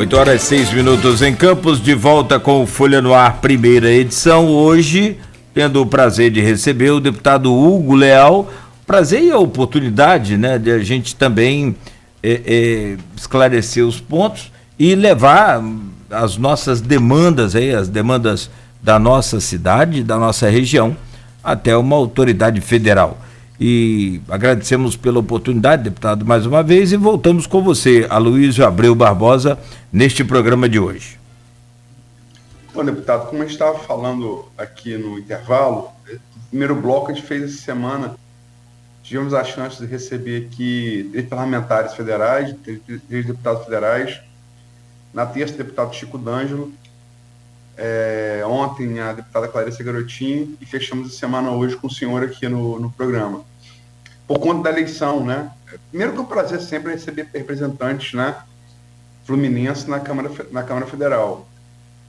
8h06 em Campos, de volta com o Folha no Ar, primeira edição. Hoje, tendo o prazer de receber o deputado Hugo Leal. Prazer e a oportunidade, né, de a gente também esclarecer os pontos e levar as nossas demandas, as demandas da nossa cidade, da nossa região, até uma autoridade federal. E agradecemos pela oportunidade, deputado, mais uma vez, e voltamos com você, Aloysio Abreu Barbosa, neste programa de hoje. Bom, deputado, como a gente estava falando aqui no intervalo, o primeiro bloco a gente fez essa semana, tivemos a chance de receber aqui 3 parlamentares federais, 3 deputados federais, na terça, o deputado Chico D'Angelo, ontem a deputada Clarissa Garotinho, e fechamos a semana hoje com o senhor aqui no programa. Por conta da eleição, né? Primeiro que é um prazer sempre receber representantes, né, fluminenses na Câmara Federal.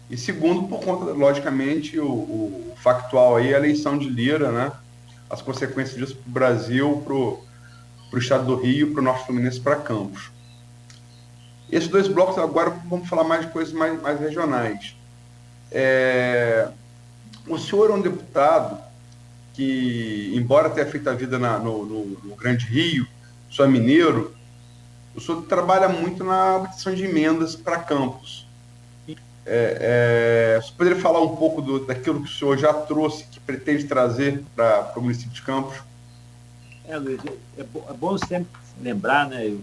E segundo, por conta, logicamente, o factual aí, a eleição de Lira, né? As consequências disso para o Brasil, para o estado do Rio, para o Norte Fluminense, para Campos. Esses 2 blocos, agora vamos falar mais de coisas mais regionais. O senhor é um deputado que, embora tenha feito a vida no Grande Rio, sou mineiro, o senhor trabalha muito na obtenção de emendas para Campos. Você poderia falar um pouco daquilo que o senhor já trouxe, que pretende trazer para o município de Campos? Luiz, é bom sempre lembrar, né? Eu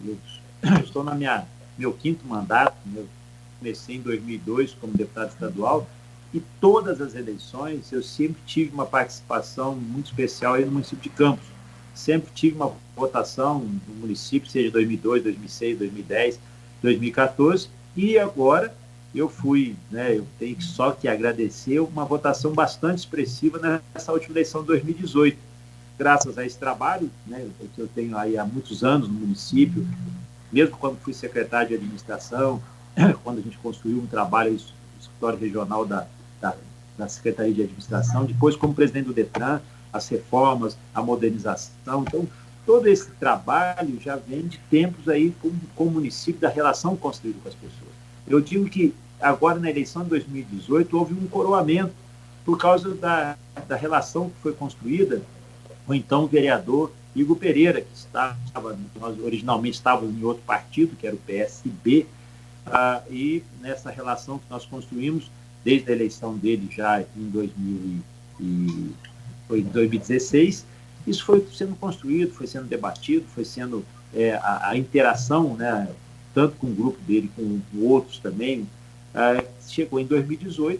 estou no meu 5º mandato, eu comecei em 2002 como deputado estadual, e todas as eleições eu sempre tive uma participação muito especial aí no município de Campos. Sempre tive uma votação no município, seja 2002, 2006, 2010, 2014, e agora eu fui, né, eu tenho só que agradecer uma votação bastante expressiva nessa última eleição de 2018. Graças a esse trabalho, né, que eu tenho aí há muitos anos no município, mesmo quando fui secretário de administração, quando a gente construiu um trabalho no escritório regional da Secretaria de Administração, depois como presidente do Detran, as reformas, a modernização. Então, todo esse trabalho já vem de tempos aí com o município, da relação construída com as pessoas. Eu digo que agora na eleição de 2018 houve um coroamento por causa da relação que foi construída com então o vereador Igor Pereira, nós originalmente estávamos em outro partido, que era o PSB, e nessa relação que nós construímos, desde a eleição dele já em 2016, isso foi sendo construído, foi sendo debatido, foi sendo a interação, né, tanto com o grupo dele, com outros também, chegou em 2018,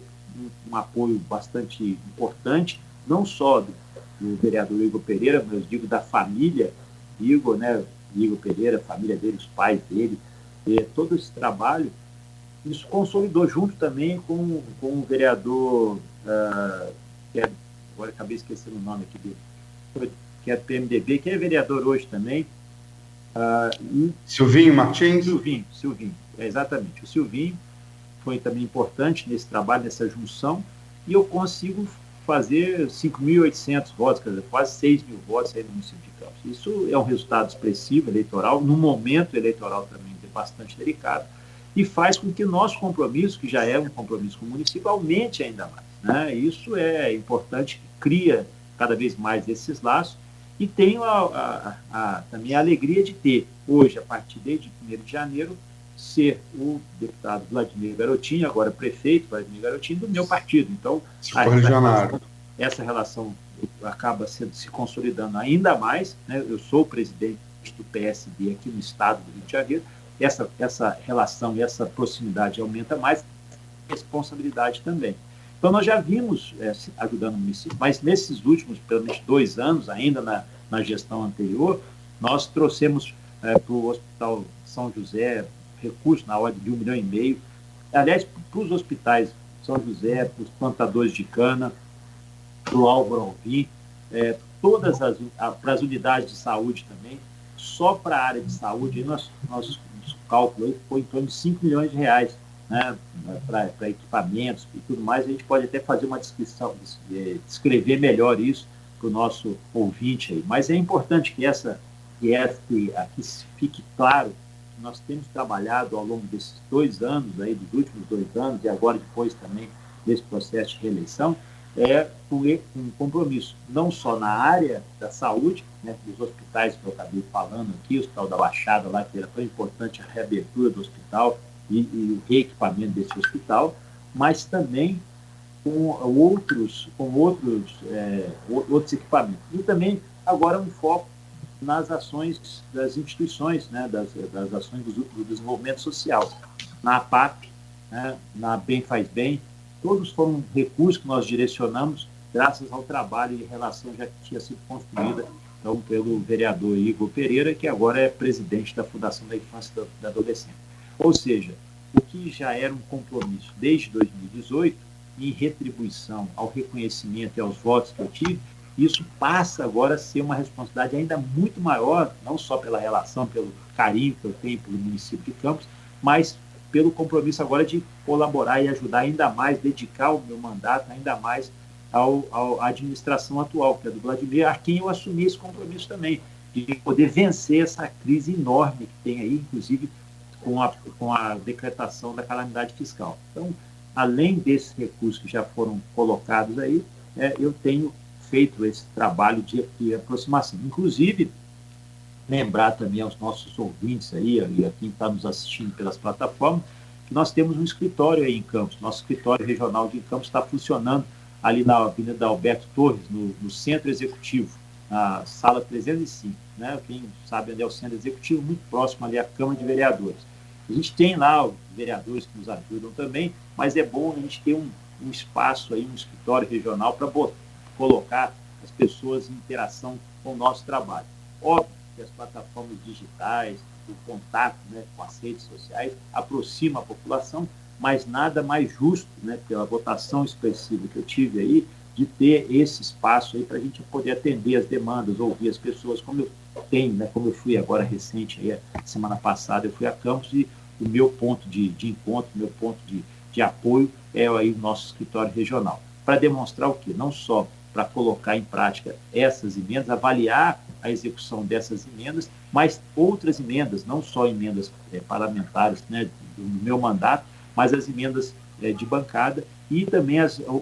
um apoio bastante importante, não só do vereador Igor Pereira, mas eu digo da família Igor, né, Igor Pereira, a família dele, os pais dele, todo esse trabalho, isso consolidou junto também com o vereador, agora acabei esquecendo o nome aqui dele, que é do PMDB, que é vereador hoje também. Silvinho Martins? Silvinho, exatamente. O Silvinho foi também importante nesse trabalho, nessa junção, e eu consigo fazer 5.800 votos, quer dizer, quase 6.000 votos aí no município de Campos. Isso é um resultado expressivo eleitoral, num momento eleitoral também bastante delicado, e faz com que o nosso compromisso, que já é um compromisso com o município, aumente ainda mais, né? Isso é importante, cria cada vez mais esses laços, e tenho também a alegria de ter, hoje, a partir de 1º de janeiro, ser o deputado Vladimir Garotinho, agora prefeito Vladimir Garotinho, do meu partido. Então, essa relação acaba se consolidando ainda mais, né? Eu sou o presidente do PSD aqui no estado do Rio de Janeiro, essa relação e essa proximidade aumenta mais, a responsabilidade também. Então, nós já vimos ajudando o município, mas nesses últimos, pelo menos 2 anos, ainda na gestão anterior, nós trouxemos para o Hospital São José recursos na ordem de 1,5 milhão. Aliás, para os hospitais São José, para os plantadores de cana, para o Álvaro Alvim, para as unidades de saúde também, só para a área de saúde, nosso cálculo foi em torno de 5 milhões de reais, né, para equipamentos e tudo mais. A gente pode até fazer uma descrição, descrever melhor isso para o nosso ouvinte aí. Mas é importante que aqui fique claro nós temos trabalhado ao longo desses 2 anos, aí, dos últimos 2 anos, e agora depois também desse processo de reeleição, com um compromisso, não só na área da saúde, né, dos hospitais que eu acabei falando aqui, o Hospital da Baixada, lá, que era tão importante a reabertura do hospital e o reequipamento desse hospital, mas também com outros equipamentos. E também, agora, um foco nas ações das instituições, né, das ações do desenvolvimento social, na APAP, né, na Bem Faz Bem, todos foram recursos que nós direcionamos graças ao trabalho e relação já que tinha sido construída então, pelo vereador Igor Pereira, que agora é presidente da Fundação da Infância e da Adolescência. Ou seja, o que já era um compromisso desde 2018, em retribuição ao reconhecimento e aos votos que eu tive, isso passa agora a ser uma responsabilidade ainda muito maior, não só pela relação, pelo carinho que eu tenho pelo município de Campos, mas pelo compromisso agora de colaborar e ajudar ainda mais, dedicar o meu mandato ainda mais à administração atual, que é do Vladimir, a quem eu assumi esse compromisso também, de poder vencer essa crise enorme que tem aí, inclusive com a decretação da calamidade fiscal. Então, além desses recursos que já foram colocados aí, eu tenho feito esse trabalho de aproximação. Inclusive, lembrar também aos nossos ouvintes aí, e a quem está nos assistindo pelas plataformas, que nós temos um escritório aí em Campos. Nosso escritório regional de Campos está funcionando ali na Avenida Alberto Torres, no Centro Executivo, na Sala 305. Né? Quem sabe onde é o Centro Executivo, muito próximo ali à Câmara de Vereadores. A gente tem lá os vereadores que nos ajudam também, mas é bom a gente ter um espaço aí, um escritório regional para colocar as pessoas em interação com o nosso trabalho. Óbvio que as plataformas digitais, o contato, né, com as redes sociais, aproxima a população, mas nada mais justo, né, pela votação expressiva que eu tive aí, de ter esse espaço aí para a gente poder atender as demandas, ouvir as pessoas, como eu tenho, né, como eu fui agora recente, aí, semana passada eu fui a Campos e o meu ponto de encontro, o meu ponto de apoio é aí o nosso escritório regional. Para demonstrar o quê? Não só para colocar em prática essas emendas, avaliar a execução dessas emendas, mas outras emendas, não só emendas parlamentares, né, do meu mandato, mas as emendas de bancada e também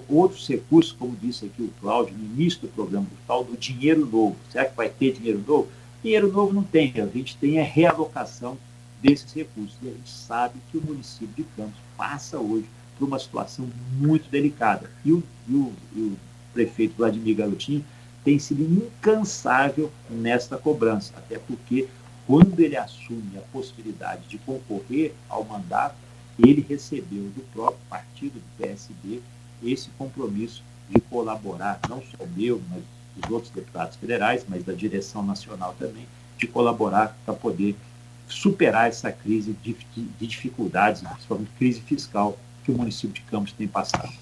outros recursos, como disse aqui o Cláudio, no início do programa, o tal do dinheiro novo. Será que vai ter dinheiro novo? Dinheiro novo não tem, a gente tem a realocação desses recursos. E a gente sabe que o município de Campos passa hoje por uma situação muito delicada. E o prefeito Vladimir Garotinho tem sido incansável nesta cobrança, até porque quando ele assume a possibilidade de concorrer ao mandato, ele recebeu do próprio partido do PSD esse compromisso de colaborar, não só o meu, mas dos outros deputados federais, mas da direção nacional também, de colaborar para poder superar essa crise de dificuldades, principalmente crise fiscal, que o município de Campos tem passado.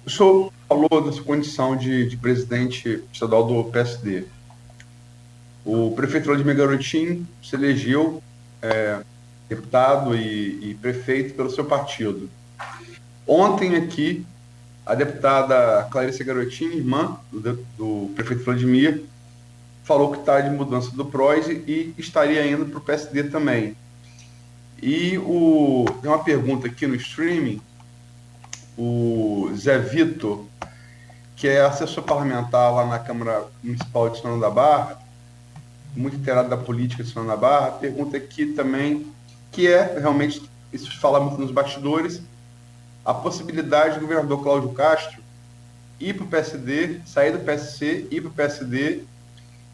O senhor falou dessa condição de presidente estadual do PSD. O prefeito Vladimir Garotinho se elegeu deputado e prefeito pelo seu partido. Ontem aqui, a deputada Clarice Garotinho, irmã do prefeito Vladimir, falou que está de mudança do PROS e estaria indo para o PSD também. E tem uma pergunta aqui no streaming, o Zé Vitor, que é assessor parlamentar lá na Câmara Municipal de Senador da Barra, muito inteirado da política de Senador da Barra, pergunta aqui também, que realmente, isso fala muito nos bastidores, a possibilidade do governador Cláudio Castro ir para o PSD, sair do PSC, ir para o PSD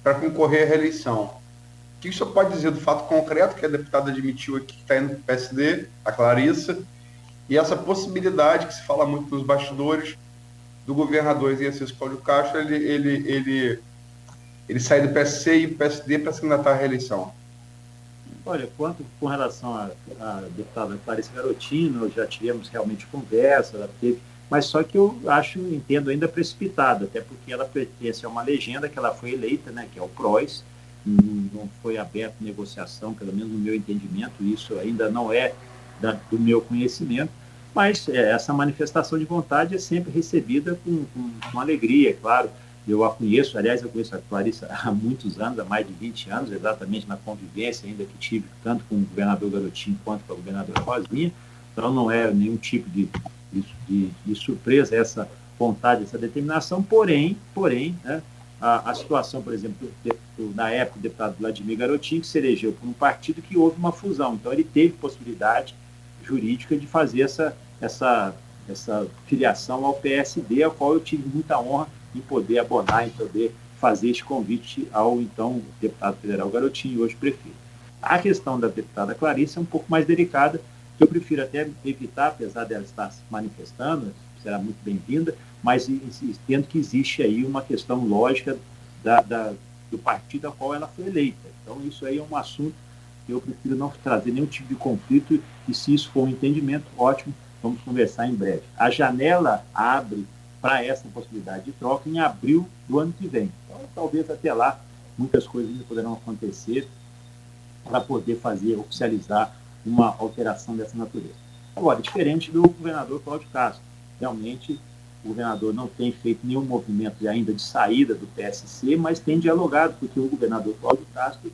para concorrer à reeleição. O que o senhor pode dizer do fato concreto que a deputada admitiu aqui que está indo para o PSD, a Clarissa, e essa possibilidade que se fala muito nos bastidores do governador exercício Cláudio Castro, ele sair do PSC e ir para o PSD para se candidatar à reeleição? Olha, quanto com relação à deputada Clarice Garotinho, nós já tivemos realmente conversa, ela teve, mas só que eu entendo ainda precipitado, até porque ela pertence a uma legenda que ela foi eleita, né, que é o PROS, não foi aberta negociação, pelo menos no meu entendimento, isso ainda não é do meu conhecimento, mas essa manifestação de vontade é sempre recebida com alegria, claro, eu a conheço, aliás, eu conheço a Clarissa há muitos anos, há mais de 20 anos, exatamente na convivência ainda que tive, tanto com o governador Garotinho quanto com a governadora Rosinha, então não é nenhum tipo de surpresa essa vontade, essa determinação, porém, né, a situação, por exemplo, na época do deputado Vladimir Garotinho, que se elegeu por um partido que houve uma fusão, então ele teve possibilidade jurídica de fazer essa filiação ao PSD, ao qual eu tive muita honra em poder abonar, em poder fazer este convite ao então deputado federal Garotinho, hoje prefeito. A questão da deputada Clarissa é um pouco mais delicada, que eu prefiro até evitar, apesar dela estar se manifestando, será muito bem-vinda, mas entendo que existe aí uma questão lógica do partido ao qual ela foi eleita. Então, isso aí é um assunto que eu prefiro não trazer nenhum tipo de conflito, e se isso for um entendimento, ótimo, vamos conversar em breve. A janela abre para essa possibilidade de troca em abril do ano que vem. Então, talvez até lá muitas coisas ainda poderão acontecer para poder oficializar uma alteração dessa natureza. Agora, diferente do governador Cláudio Castro, realmente o governador não tem feito nenhum movimento ainda de saída do PSC, mas tem dialogado, porque o governador Cláudio Castro,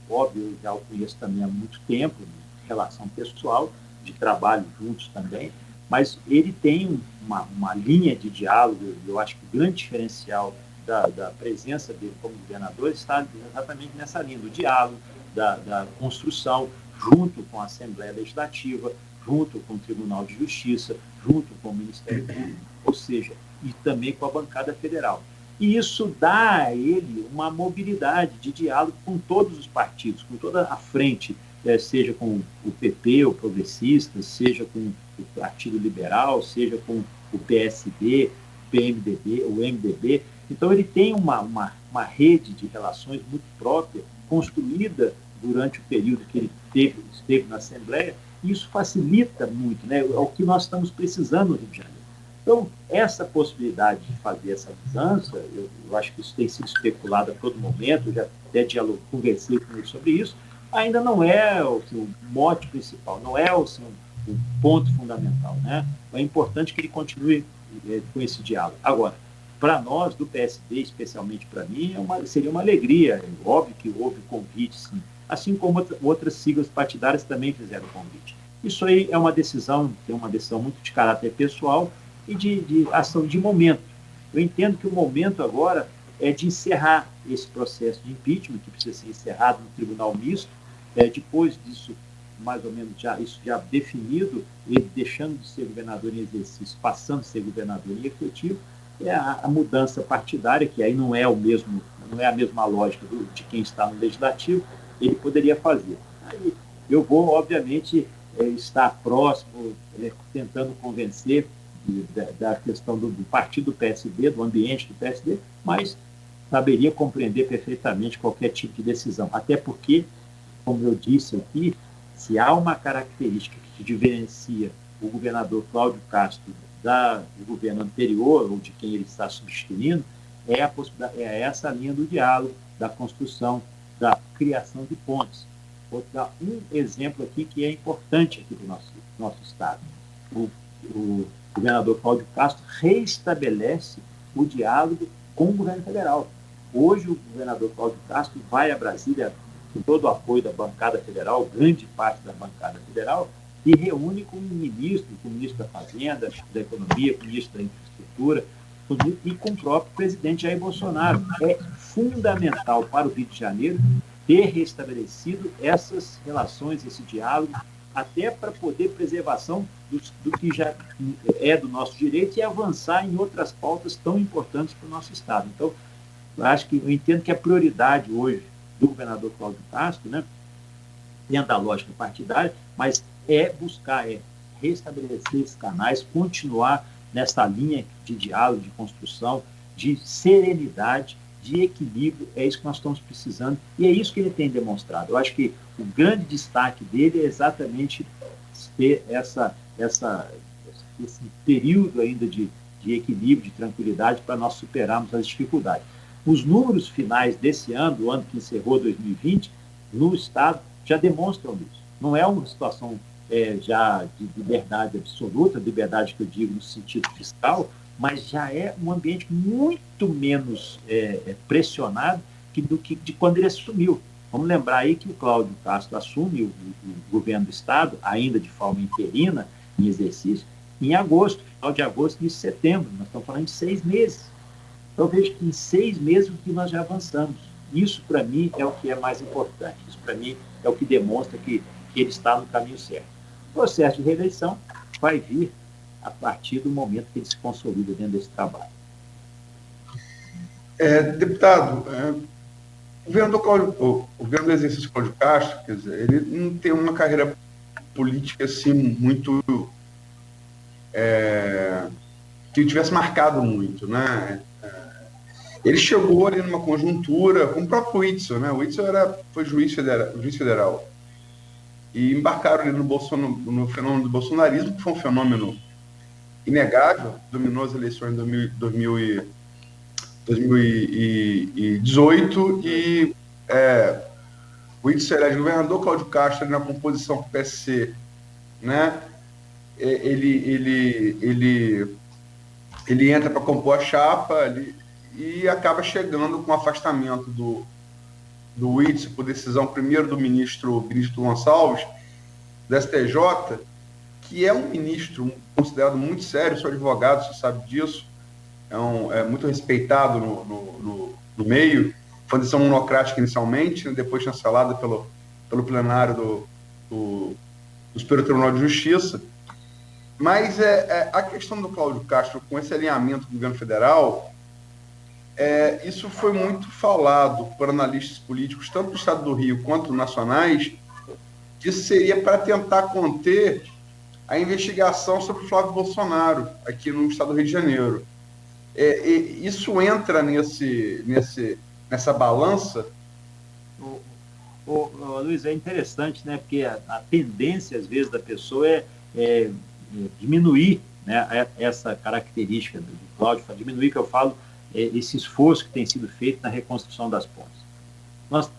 óbvio, eu já o conheço também há muito tempo, em relação pessoal, de trabalho juntos também, mas ele tem uma linha de diálogo. Eu acho que o grande diferencial da presença dele como governador está exatamente nessa linha do diálogo, da construção, junto com a Assembleia Legislativa, junto com o Tribunal de Justiça, junto com o Ministério Público, ou seja, e também com a bancada federal. E isso dá a ele uma mobilidade de diálogo com todos os partidos, com toda a frente, seja com o PP, o Progressistas, seja com o Partido Liberal, seja com o PSD, o PMDB, o MDB. Então, ele tem uma rede de relações muito própria, construída durante o período que ele esteve na Assembleia, e isso facilita muito, né? É o que nós estamos precisando no Rio de Janeiro. Então, essa possibilidade de fazer essa mudança, eu acho que isso tem sido especulado a todo momento, eu já até conversei com ele sobre isso, ainda não é o mote principal, não é o ponto fundamental, né? É importante que ele continue com esse diálogo. Agora, para nós, do PSD, especialmente para mim, seria uma alegria. É óbvio que houve convite, sim, assim como outras siglas partidárias também fizeram convite. Isso aí é uma decisão muito de caráter pessoal e de ação de momento. Eu entendo que o momento agora é de encerrar esse processo de impeachment, que precisa ser encerrado no Tribunal Misto, depois disso, mais ou menos, isso já definido, ele deixando de ser governador em exercício, passando a ser governador em efetivo, é a mudança partidária, que aí não é a mesma lógica de quem está no Legislativo, ele poderia fazer. Aí eu vou, obviamente, estar próximo, tentando convencer da questão do partido do PSD, do ambiente do PSD, mas saberia compreender perfeitamente qualquer tipo de decisão. Até porque, como eu disse aqui, se há uma característica que diferencia o governador Cláudio Castro do governo anterior, ou de quem ele está substituindo, é essa linha do diálogo, da construção, da criação de pontes. Vou dar um exemplo aqui que é importante aqui do nosso Estado. O governador Cláudio Castro reestabelece o diálogo com o governo federal. Hoje, o governador Cláudio Castro vai a Brasília com todo o apoio da bancada federal, grande parte da bancada federal, e reúne com o ministro da Fazenda, da Economia, com o ministro da Infraestrutura, e com o próprio presidente Jair Bolsonaro. É fundamental para o Rio de Janeiro ter restabelecido essas relações, esse diálogo, até para poder preservação do que já é do nosso direito e avançar em outras pautas tão importantes para o nosso Estado. Então, eu entendo que a prioridade hoje do governador Cláudio Castro, né, dentro da lógica partidária, mas buscar restabelecer esses canais, continuar nessa linha de diálogo, de construção, de serenidade, de equilíbrio. É isso que nós estamos precisando e é isso que ele tem demonstrado. Eu acho que o grande destaque dele é exatamente ter esse período ainda de equilíbrio, de tranquilidade, para nós superarmos as dificuldades. Os números finais desse ano, do ano que encerrou 2020, no Estado, já demonstram isso. Não é uma situação já de liberdade absoluta, liberdade que eu digo no sentido fiscal, mas já é um ambiente muito menos pressionado do que de quando ele assumiu. Vamos lembrar aí que o Cláudio Castro assume o governo do Estado, ainda de forma interina, em exercício, em agosto, final de agosto, início de setembro. Nós estamos falando de 6 meses. Então, eu vejo que em 6 meses o que nós já avançamos. Isso, para mim, é o que é mais importante. Isso, para mim, é o que demonstra que ele está no caminho certo. O processo de reeleição vai vir a partir do momento que ele se consolida dentro desse trabalho. Deputado, o governo do exercício Cláudio Castro, quer dizer, ele não tem uma carreira política assim muito que tivesse marcado muito, né? Ele chegou ali numa conjuntura com o próprio Witzel, né? O Witzel foi juiz federal. E embarcaram ali no fenômeno do bolsonarismo, que foi um fenômeno inegável, dominou as eleições de 2018 e o Witzel elege governador, Cláudio Castro ali na composição com o PSC, né? Ele entra para compor a chapa e acaba chegando com o afastamento do Witzel por decisão primeiro do ministro Benedito Gonçalves, do STJ, que é um ministro considerado muito sério, sou advogado, você sabe disso, é muito respeitado no meio, foi uma decisão monocrática inicialmente, né, depois chancelada pelo plenário do Superior Tribunal de Justiça. Mas a questão do Cláudio Castro, com esse alinhamento do governo federal, isso foi muito falado por analistas políticos, tanto do Estado do Rio quanto nacionais, que isso seria para tentar conter a investigação sobre o Flávio Bolsonaro aqui no Estado do Rio de Janeiro. Isso entra nessa balança? Luiz, é interessante, né? Porque a tendência, às vezes, da pessoa é diminuir, né, essa característica do Cláudio, diminuir, que eu falo, esse esforço que tem sido feito na reconstrução das pontes.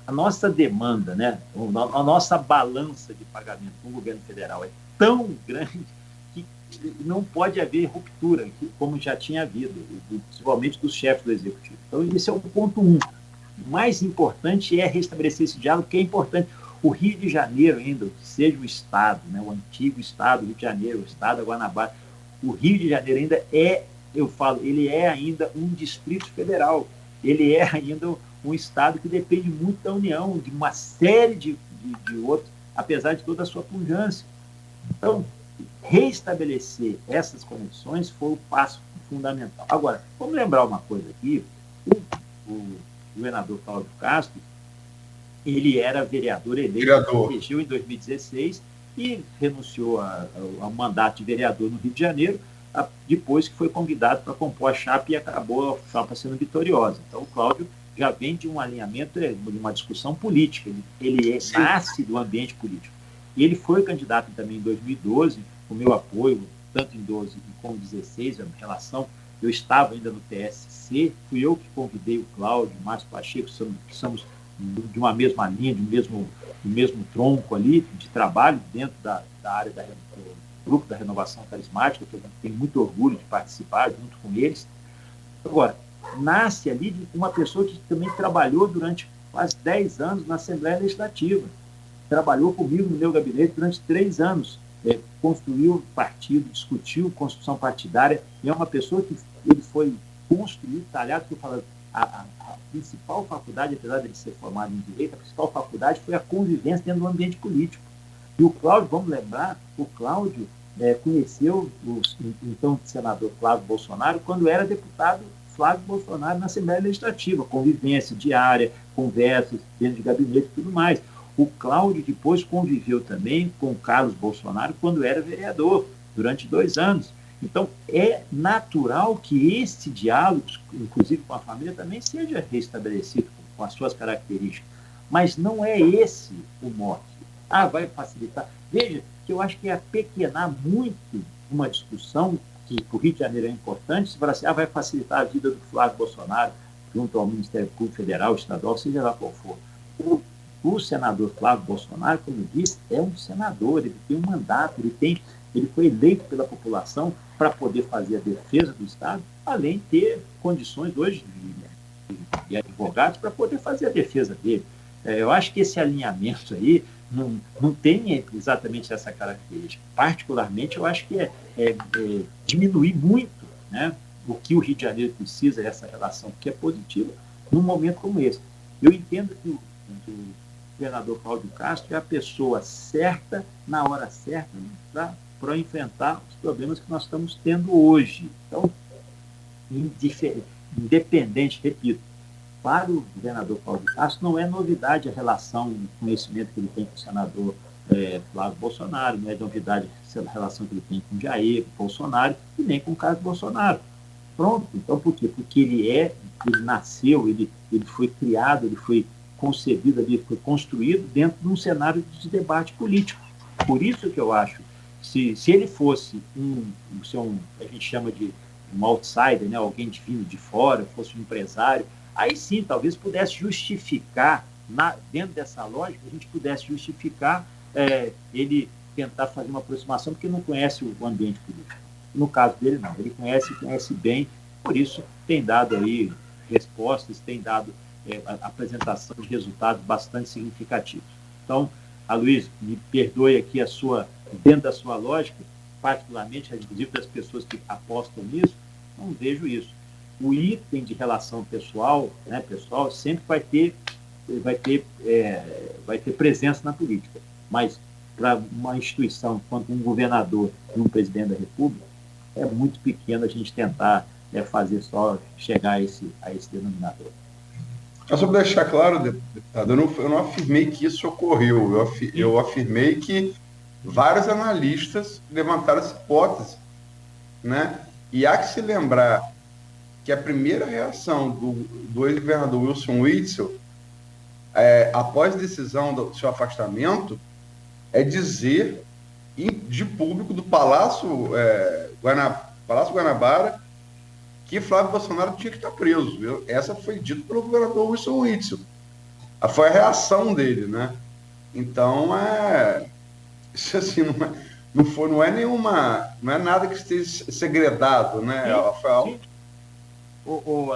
A nossa demanda, né, a nossa balança de pagamento com o governo federal é tão grande que não pode haver ruptura, como já tinha havido, principalmente dos chefes do Executivo. Então, esse é o ponto 1. O mais importante é restabelecer esse diálogo, que é importante. O Rio de Janeiro ainda, que seja o Estado, né, o antigo Estado do Rio de Janeiro, o Estado da Guanabara, o Rio de Janeiro ainda ele é ainda um distrito federal, ele é ainda um Estado que depende muito da União, de uma série de outros, apesar de toda a sua pujança. Então, reestabelecer essas conexões foi o passo fundamental. Agora, vamos lembrar uma coisa aqui, o governador Cláudio Castro, ele era vereador eleito, elegeu em 2016 e renunciou ao mandato de vereador no Rio de Janeiro, depois que foi convidado para compor a chapa e acabou a chapa sendo vitoriosa. Então, o Cláudio já vem de um alinhamento, de uma discussão política, ele nasce do ambiente político. E ele foi candidato também em 2012, com meu apoio, tanto em 12 como em 16, em relação, eu estava ainda no TSC, fui eu que convidei o Cláudio, o Márcio Pacheco, que somos de uma mesma linha, do mesmo tronco ali, de trabalho dentro da área do grupo da renovação carismática, que eu tenho muito orgulho de participar junto com eles. Agora, nasce ali de uma pessoa que também trabalhou durante quase 10 anos na Assembleia Legislativa, trabalhou comigo no meu gabinete durante 3 anos, construiu partido, discutiu construção partidária, e é uma pessoa que ele foi construído, talhado, que eu falo, a principal faculdade, apesar de ele ser formado em Direito, a principal faculdade foi a convivência dentro do ambiente político. E o Cláudio, vamos lembrar, o Cláudio conheceu o então senador Flávio Bolsonaro quando era deputado Flávio Bolsonaro na Assembleia Legislativa, convivência diária, conversas dentro de gabinete e tudo mais. O Cláudio depois conviveu também com o Carlos Bolsonaro quando era vereador, durante 2 anos. Então, é natural que esse diálogo, inclusive com a família, também seja restabelecido com as suas características. Mas não é esse o mote. Vai facilitar. Veja que eu acho que é apequenar muito uma discussão que para o Rio de Janeiro é importante, se falar assim, vai facilitar a vida do Flávio Bolsonaro junto ao Ministério Público Federal, estadual, seja lá qual for. O senador Flávio Bolsonaro, como eu disse, é um senador, ele tem um mandato, ele tem ele foi eleito pela população para poder fazer a defesa do Estado, além de ter condições hoje de advogados para poder fazer a defesa dele. Eu acho que esse alinhamento aí não tem exatamente essa característica. Particularmente, eu acho que é diminuir muito, né, o que o Rio de Janeiro precisa, essa relação que é positiva, num momento como esse. Eu entendo que o governador Cláudio Castro é a pessoa certa, na hora certa, para enfrentar os problemas que nós estamos tendo hoje. Então, independente, repito, para o governador Cláudio Castro não é novidade a relação, o conhecimento que ele tem com o senador Flávio Bolsonaro, não é novidade a relação que ele tem com Jair Bolsonaro e nem com o Carlos Bolsonaro. Pronto. Então, por quê? Porque ele nasceu, ele foi criado, ele foi concebido ali, foi construído dentro de um cenário de debate político. Por isso que eu acho, se ele fosse a gente chama de um outsider, né, alguém vindo de fora, fosse um empresário, aí sim, talvez pudesse justificar, dentro dessa lógica, a gente pudesse justificar ele tentar fazer uma aproximação, porque não conhece o ambiente político. No caso dele, não. Ele conhece bem, por isso tem dado aí respostas, tem dado apresentação de resultados bastante significativos. Então, Aloysio, me perdoe aqui dentro da sua lógica, particularmente, inclusive das pessoas que apostam nisso, não vejo isso. O item de relação pessoal, né, sempre vai ter presença na política. Mas para uma instituição, quanto um governador e um presidente da República, é muito pequeno a gente tentar fazer só chegar a esse denominador. Só para deixar claro, deputado, eu não afirmei que isso ocorreu, eu afirmei que vários analistas levantaram essa hipótese, né? E há que se lembrar que a primeira reação do ex-governador Wilson Witzel, após a decisão do seu afastamento, é dizer de público do Palácio Guanabara que Flávio Bolsonaro tinha que estar preso. Essa foi dita pelo governador Wilson Witzel. Foi a reação dele, né? Então, isso assim, não é nada que esteja segredado, né? Sim.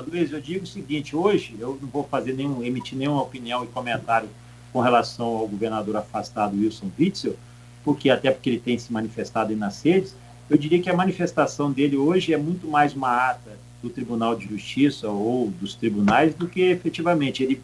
Luiz, eu digo o seguinte, hoje eu não vou emitir nenhuma opinião e comentário com relação ao governador afastado Wilson Witzel, porque ele tem se manifestado aí nas redes. Eu diria que a manifestação dele hoje é muito mais uma ata do Tribunal de Justiça ou dos tribunais do que efetivamente.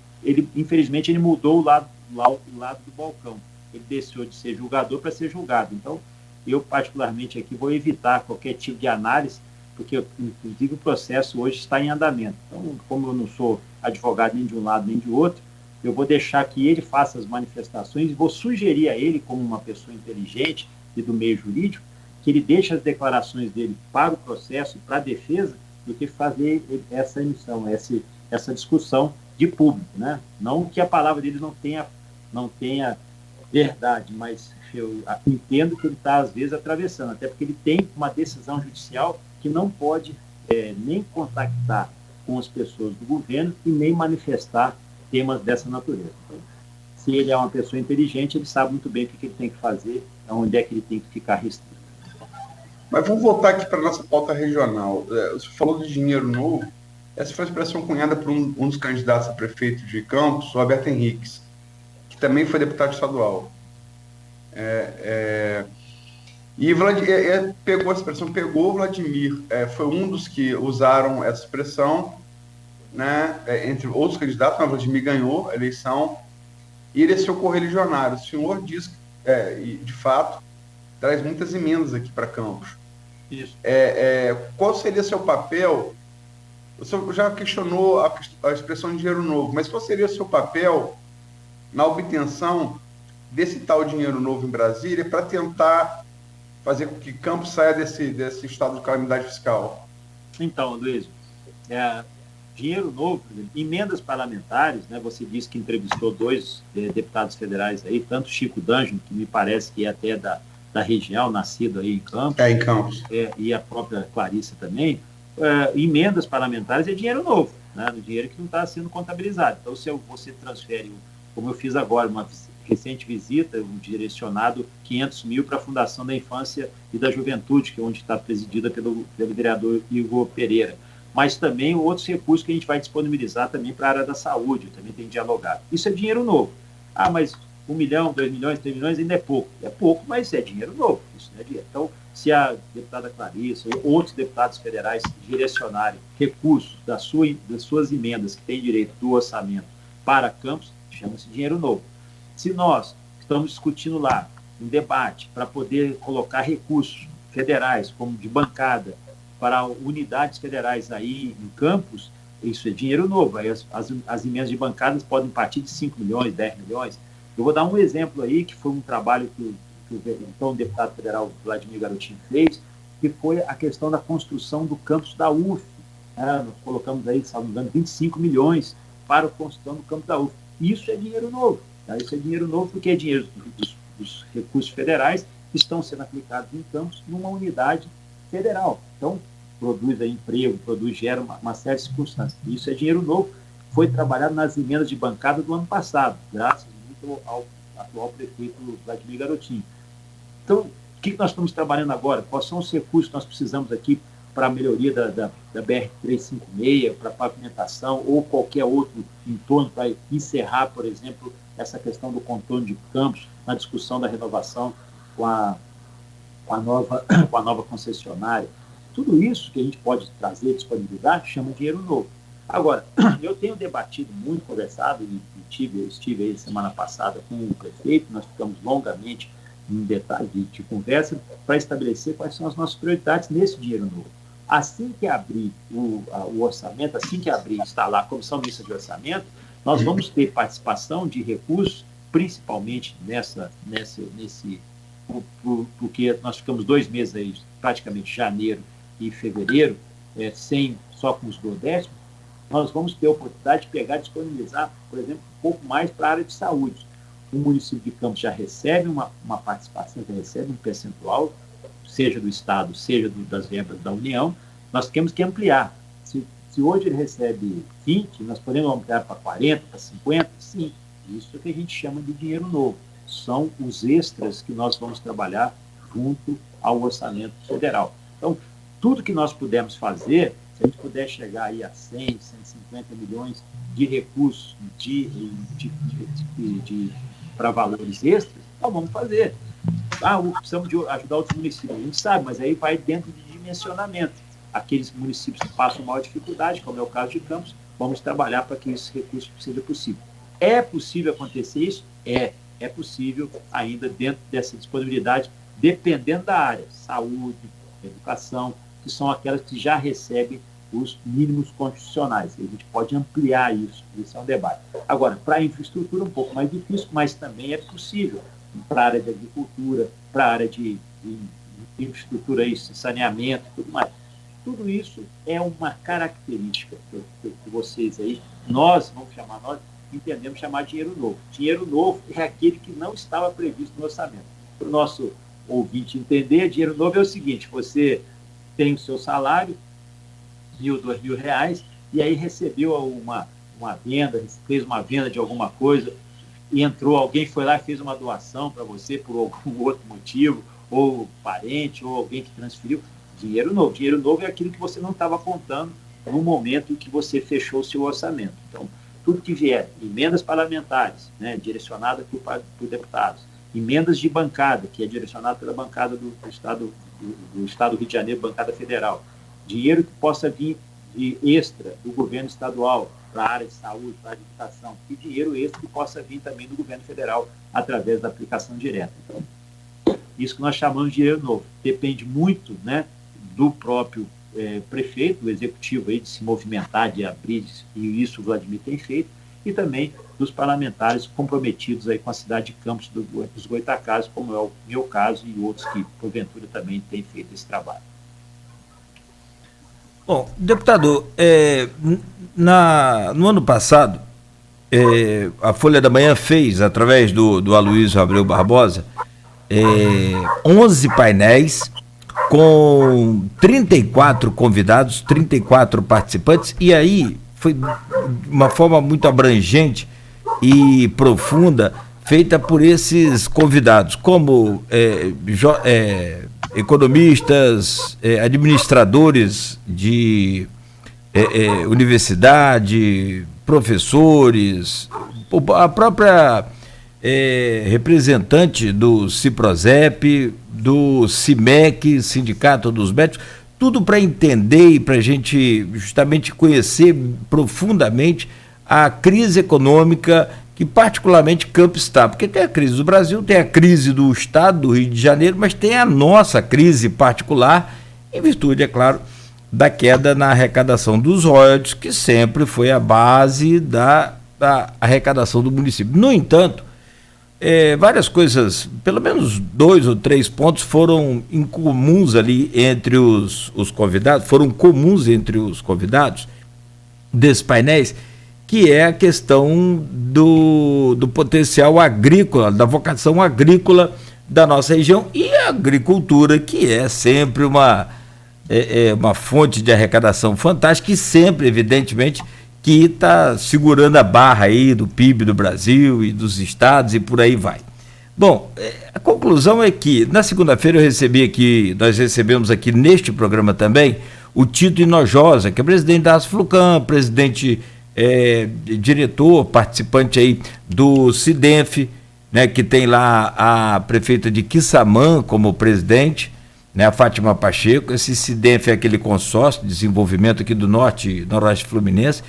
Infelizmente, ele mudou o lado do balcão. Ele deixou de ser julgador para ser julgado. Então, eu particularmente aqui vou evitar qualquer tipo de análise, porque, inclusive, o processo hoje está em andamento. Então, como eu não sou advogado nem de um lado nem de outro, eu vou deixar que ele faça as manifestações e vou sugerir a ele, como uma pessoa inteligente e do meio jurídico, que ele deixe as declarações dele para o processo e para a defesa, do que fazer essa emissão, essa discussão de público, né? Não que a palavra dele não tenha verdade, mas eu entendo que ele está, às vezes, atravessando, até porque ele tem uma decisão judicial que não pode nem contactar com as pessoas do governo e nem manifestar temas dessa natureza. Então, se ele é uma pessoa inteligente, ele sabe muito bem o que ele tem que fazer, onde é que ele tem que ficar restrito. Mas vamos voltar aqui para a nossa pauta regional. Você falou de dinheiro novo. Essa foi a expressão cunhada por um dos candidatos a prefeito de Campos, o Roberto Henriques, que também foi deputado estadual. E pegou a expressão, Vladimir, foi um dos que usaram essa expressão, né, entre outros candidatos, mas Vladimir ganhou a eleição, e ele é seu correligionário. O senhor diz, e de fato, traz muitas emendas aqui para Campos. Isso. Qual seria seu papel? O senhor já questionou a expressão de dinheiro novo, mas qual seria o seu papel na obtenção desse tal dinheiro novo em Brasília para tentar fazer com que Campos saia desse estado de calamidade fiscal? Então, Luiz, dinheiro novo, emendas parlamentares, né? Você disse que entrevistou 2 deputados federais aí, tanto Chico D'Angelo, que me parece que é até da região, nascido aí em Campos. Em Campos. E a própria Clarissa também. Emendas parlamentares é dinheiro novo, né? Dinheiro que não está sendo contabilizado. Então, se você transfere, como eu fiz agora, recente visita, um direcionado 500 mil para a Fundação da Infância e da Juventude, que é onde está presidida pelo vereador Igor Pereira. Mas também outros recursos que a gente vai disponibilizar também para a área da saúde, também tem dialogado. Isso é dinheiro novo. Ah, mas 1 milhão, 2 milhões, 3 milhões ainda é pouco. É pouco, mas é dinheiro novo. Isso não é dinheiro. Então, se a deputada Clarissa ou outros deputados federais direcionarem recursos das suas emendas que têm direito do orçamento para campos, chama-se dinheiro novo. Se nós estamos discutindo lá um debate para poder colocar recursos federais, como de bancada, para unidades federais aí em campos, isso é dinheiro novo. Aí as emendas de bancadas podem partir de 5 milhões, 10 milhões. Eu vou dar um exemplo aí, que foi um trabalho que o deputado federal Vladimir Garotinho fez, que foi a questão da construção do campus da UF. Nós colocamos aí, se não me engano, 25 milhões para a construção do campus da UF. Isso é dinheiro novo. Tá? Isso é dinheiro novo porque é dinheiro dos recursos federais que estão sendo aplicados em campos numa unidade federal. Então, produz aí emprego, gera uma série de circunstâncias. Isso é dinheiro novo. Foi trabalhado nas emendas de bancada do ano passado, graças muito ao atual prefeito Vladimir Garotinho. Então, o que nós estamos trabalhando agora? Quais são os recursos que nós precisamos aqui para a melhoria da BR-356, para pavimentação ou qualquer outro entorno, para encerrar, por exemplo, essa questão do contorno de campos, na discussão da renovação com a nova concessionária. Tudo isso que a gente pode trazer, disponibilizar, chama dinheiro novo. Agora, eu tenho debatido muito, conversado, e estive aí semana passada com o prefeito, nós ficamos longamente em detalhe de conversa para estabelecer quais são as nossas prioridades nesse dinheiro novo. Assim que abrir o orçamento, assim que instalar a Comissão Mista de Orçamento, nós vamos ter participação de recursos, principalmente porque nós ficamos 2 meses aí, praticamente janeiro e fevereiro, só com os duodécimos, nós vamos ter a oportunidade de pegar e disponibilizar, por exemplo, um pouco mais para a área de saúde. O município de Campos já recebe uma participação, já recebe um percentual, seja do Estado, seja das verbas da União, nós temos que ampliar. Se hoje ele recebe 20, nós podemos ampliar para 40, para 50, sim. Isso é o que a gente chama de dinheiro novo. São os extras que nós vamos trabalhar junto ao orçamento federal. Então, tudo que nós pudermos fazer, se a gente puder chegar aí a 100, 150 milhões de recursos para valores extras, nós vamos fazer. Precisamos ajudar outros municípios, a gente sabe, mas aí vai dentro de dimensionamento. Aqueles municípios que passam maior dificuldade, como é o caso de Campos, vamos trabalhar para que esse recurso seja possível. É possível acontecer isso? É possível ainda dentro dessa disponibilidade, dependendo da área, saúde, educação, que são aquelas que já recebem os mínimos constitucionais. A gente pode ampliar isso, esse é um debate. Agora, para a infraestrutura, um pouco mais difícil, mas também é possível. Para a área de agricultura, para a área de infraestrutura, saneamento, tudo mais. Tudo isso é uma característica que vocês aí, nós entendemos chamar de dinheiro novo. Dinheiro novo é aquele que não estava previsto no orçamento. Para o nosso ouvinte entender, dinheiro novo é o seguinte: você tem o seu salário, R$1.000, R$2.000, e aí recebeu uma venda, fez uma venda de alguma coisa, e alguém foi lá e fez uma doação para você por algum outro motivo, ou parente, ou alguém que transferiu. Dinheiro novo. Dinheiro novo é aquilo que você não estava contando no momento em que você fechou o seu orçamento. Então, tudo que vier, emendas parlamentares, né, direcionadas por deputados, emendas de bancada, que é direcionada pela bancada do Estado do Rio de Janeiro, bancada federal, dinheiro que possa vir de extra do governo estadual para a área de saúde, para a área de educação, e dinheiro extra que possa vir também do governo federal através da aplicação direta. Então, isso que nós chamamos de dinheiro novo. Depende muito, né, do próprio prefeito, do executivo, aí, de se movimentar, de abrir, e isso o Vladimir tem feito, e também dos parlamentares comprometidos aí com a cidade de Campos dos Goytacazes, como é o meu caso e outros que, porventura, também têm feito esse trabalho. Bom, deputado, no ano passado, a Folha da Manhã fez, através do Aloysio Abreu Barbosa, 11 painéis com 34 convidados, 34 participantes, e aí foi de uma forma muito abrangente e profunda, feita por esses convidados, como economistas, administradores de universidade, professores, a própria representante do Ciprozep, do CIMEC, Sindicato dos Médicos, tudo para entender e para a gente justamente conhecer profundamente a crise econômica que particularmente Campos está, porque tem a crise do Brasil, tem a crise do Estado do Rio de Janeiro, mas tem a nossa crise particular, em virtude, é claro, da queda na arrecadação dos royalties, que sempre foi a base da arrecadação do município. No entanto, várias coisas, pelo menos 2 ou 3 pontos foram incomuns ali entre os convidados, foram comuns entre os convidados desses painéis, que é a questão do potencial agrícola, da vocação agrícola da nossa região e a agricultura, que é sempre uma fonte de arrecadação fantástica e sempre, evidentemente, que está segurando a barra aí do PIB do Brasil e dos estados e por aí vai. Bom, a conclusão é que na segunda-feira nós recebemos aqui neste programa também o Tito Hinojosa, que é presidente da Asflucam, presidente, diretor, participante aí do SIDENF, né, que tem lá a prefeita de Quissamã como presidente, né, a Fátima Pacheco. Esse SIDENF é aquele consórcio de desenvolvimento aqui do Noroeste Fluminense,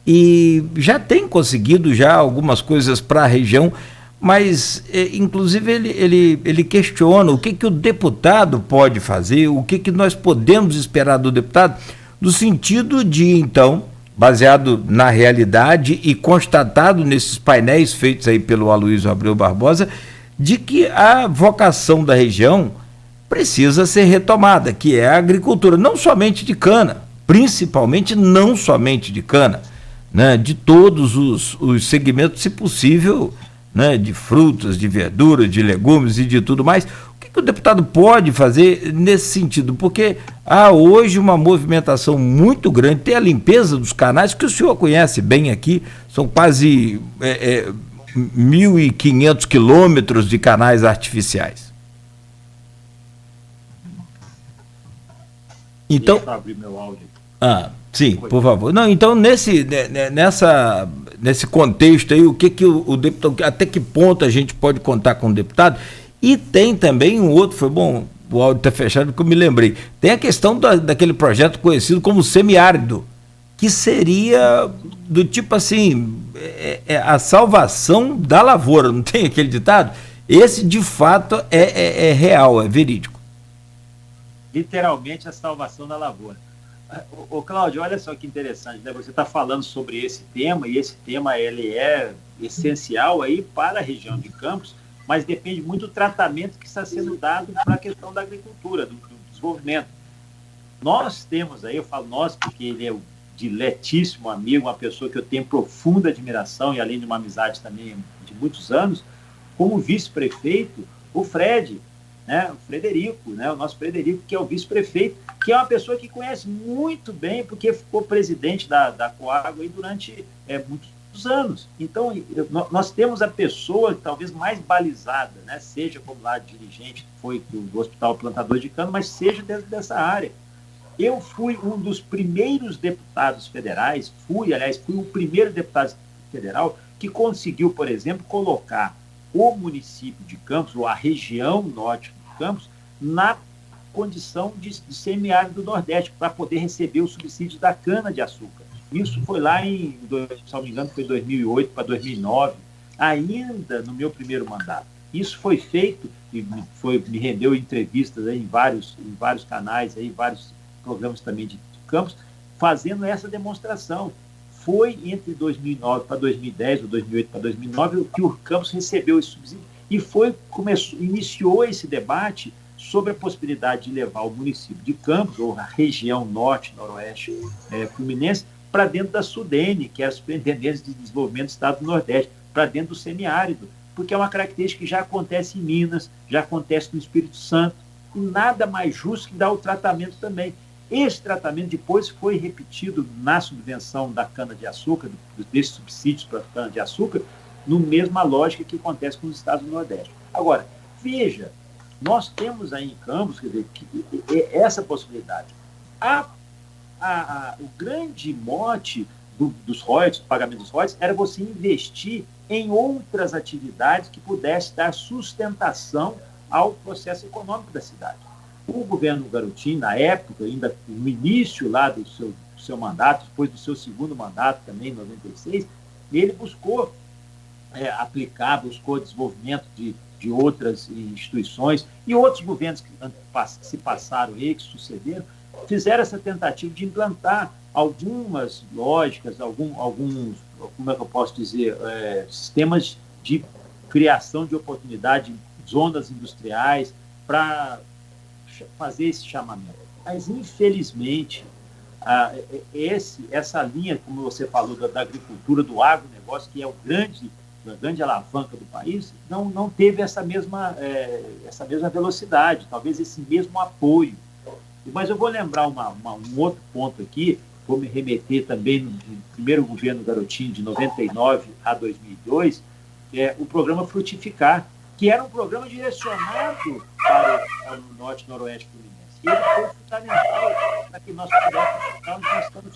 e já tem conseguido já algumas coisas para a região, mas inclusive ele questiona o que o deputado pode fazer, o que nós podemos esperar do deputado, no sentido de, então, baseado na realidade e constatado nesses painéis feitos aí pelo Aloysio Abreu Barbosa, de que a vocação da região precisa ser retomada, que é a agricultura, não somente de cana, principalmente não somente de cana, né, de todos os segmentos, se possível, né, de frutas, de verduras, de legumes e de tudo mais. O que o deputado pode fazer nesse sentido? Porque há hoje uma movimentação muito grande, tem a limpeza dos canais, que o senhor conhece bem aqui, são quase 1.500 quilômetros de canais artificiais. Então, deixa eu abrir meu áudio. Sim, por favor. Não, então, nesse contexto aí, o deputado, até que ponto a gente pode contar com o deputado? E tem também um outro, foi bom o áudio está fechado, que eu me lembrei. Tem a questão daquele projeto conhecido como semiárido, que seria do tipo assim, a salvação da lavoura, não tem aquele ditado? Esse, de fato, é real, é verídico. Literalmente a salvação da lavoura. Ô Cláudio, olha só que interessante, né? Você está falando sobre esse tema, e esse tema ele é essencial aí para a região de Campos, mas depende muito do tratamento que está sendo dado para a questão da agricultura, do desenvolvimento. Nós temos aí, eu falo nós porque ele é um diletíssimo amigo, uma pessoa que eu tenho profunda admiração, e além de uma amizade também de muitos anos, como vice-prefeito, o Fred, né, o Frederico, né, o nosso Frederico, que é o vice-prefeito, que é uma pessoa que conhece muito bem, porque ficou presidente da Coagro aí durante muitos anos. Então, nós temos a pessoa talvez mais balizada, né, seja como lá dirigente foi do Hospital Plantador de Cana, mas seja dentro dessa área. Eu fui um dos primeiros deputados federais, fui o primeiro deputado federal que conseguiu, por exemplo, colocar o município de Campos, ou a região norte de Campos, na condição de semiárido do Nordeste, para poder receber o subsídio da cana-de-açúcar. Isso foi lá se não me engano, foi 2008 para 2009, ainda no meu primeiro mandato. Isso foi feito, e me rendeu entrevistas aí em vários canais, aí, vários programas também de Campos, fazendo essa demonstração. Foi entre 2009 para 2010, ou 2008 para 2009, que o Campos recebeu esse subsídio e iniciou esse debate sobre a possibilidade de levar o município de Campos, ou a região norte, noroeste fluminense, para dentro da SUDENE, que é a Superintendência de Desenvolvimento do Estado do Nordeste, para dentro do semiárido, porque é uma característica que já acontece em Minas, já acontece no Espírito Santo, e nada mais justo que dar o tratamento também. Esse tratamento depois foi repetido na subvenção da cana-de-açúcar, desses subsídios para a cana-de-açúcar, no mesma lógica que acontece com os estados do Nordeste. Agora, veja, nós temos aí em Campos, quer dizer, essa possibilidade. O grande mote dos royalties, do pagamento dos royalties, era você investir em outras atividades que pudessem dar sustentação ao processo econômico da cidade. O governo Garotinho, na época, ainda no início lá do seu mandato, depois do seu segundo mandato também, em 96, ele buscou buscou desenvolvimento de outras instituições, e outros governos que se passaram aí, que sucederam, fizeram essa tentativa de implantar algumas lógicas, alguns, como é que eu posso dizer, sistemas de criação de oportunidade, zonas industriais, para fazer esse chamamento. Mas, infelizmente, essa linha, como você falou, da agricultura, do agronegócio, que é a grande alavanca do país, não teve essa mesma velocidade, talvez esse mesmo apoio. Mas eu vou lembrar um outro ponto aqui, vou me remeter também no primeiro governo Garotinho, de 99 a 2002, o programa Frutificar, que era um programa direcionado para o Norte e Noroeste Fluminense. E ele foi fundamental para que nós pudéssemos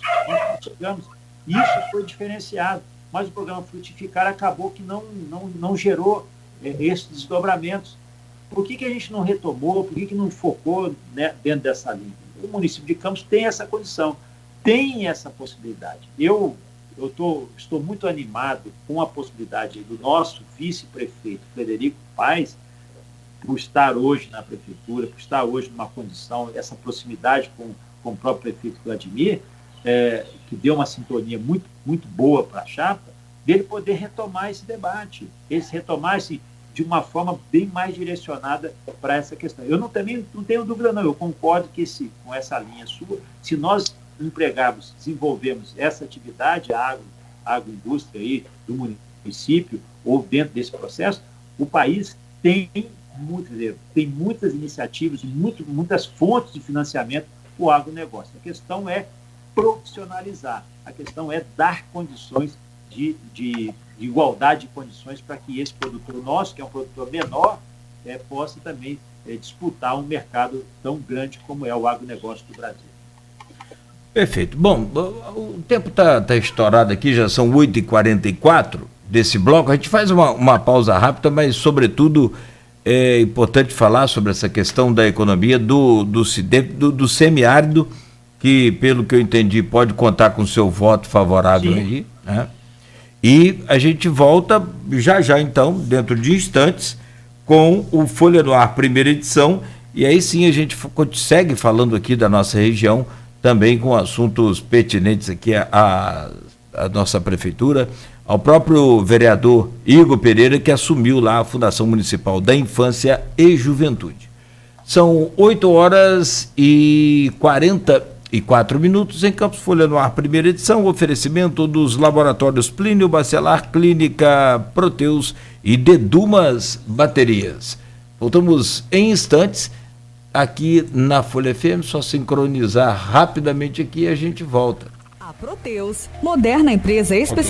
chegamos. Isso foi diferenciado, mas o programa Frutificar acabou que não gerou esses desdobramentos. Por que a gente não retomou, por que não focou, né, dentro dessa linha? O município de Campos tem essa condição, tem essa possibilidade. Eu estou muito animado com a possibilidade do nosso vice-prefeito, Frederico Paes, por estar hoje na prefeitura, por estar hoje numa condição, essa proximidade com o próprio prefeito Vladimir, que deu uma sintonia muito, muito boa para a chapa, dele poder retomar esse debate, retomar-se de uma forma bem mais direcionada para essa questão. Eu não tenho dúvida, não. Eu concordo que com essa linha sua, se nós empregarmos, desenvolvermos essa atividade, a agroindústria aí do município, ou dentro desse processo, o país tem muitas iniciativas e muitas fontes de financiamento para o agronegócio. A questão é profissionalizar, a questão é dar condições de igualdade de condições para que esse produtor nosso, que é um produtor menor, possa também disputar um mercado tão grande como é o agronegócio do Brasil. Perfeito. Bom, o tempo está estourado aqui, já são 8h44 desse bloco. A gente faz uma pausa rápida, mas, sobretudo, é importante falar sobre essa questão da economia do semiárido, que, pelo que eu entendi, pode contar com seu voto favorável. Sim. Aí, né? E a gente volta já, então, dentro de instantes, com o Folha no Ar, primeira edição, e aí sim a gente segue falando aqui da nossa região, também com assuntos pertinentes aqui à nossa prefeitura, ao próprio vereador Igor Pereira, que assumiu lá a Fundação Municipal da Infância e Juventude. São 8h44 em Campos. Folha no Ar, primeira edição, oferecimento dos laboratórios Plínio Bacelar, Clínica Proteus e Dedumas Baterias. Voltamos em instantes aqui na Folha FM, só sincronizar rapidamente aqui e a gente volta. A Proteus, moderna empresa especializada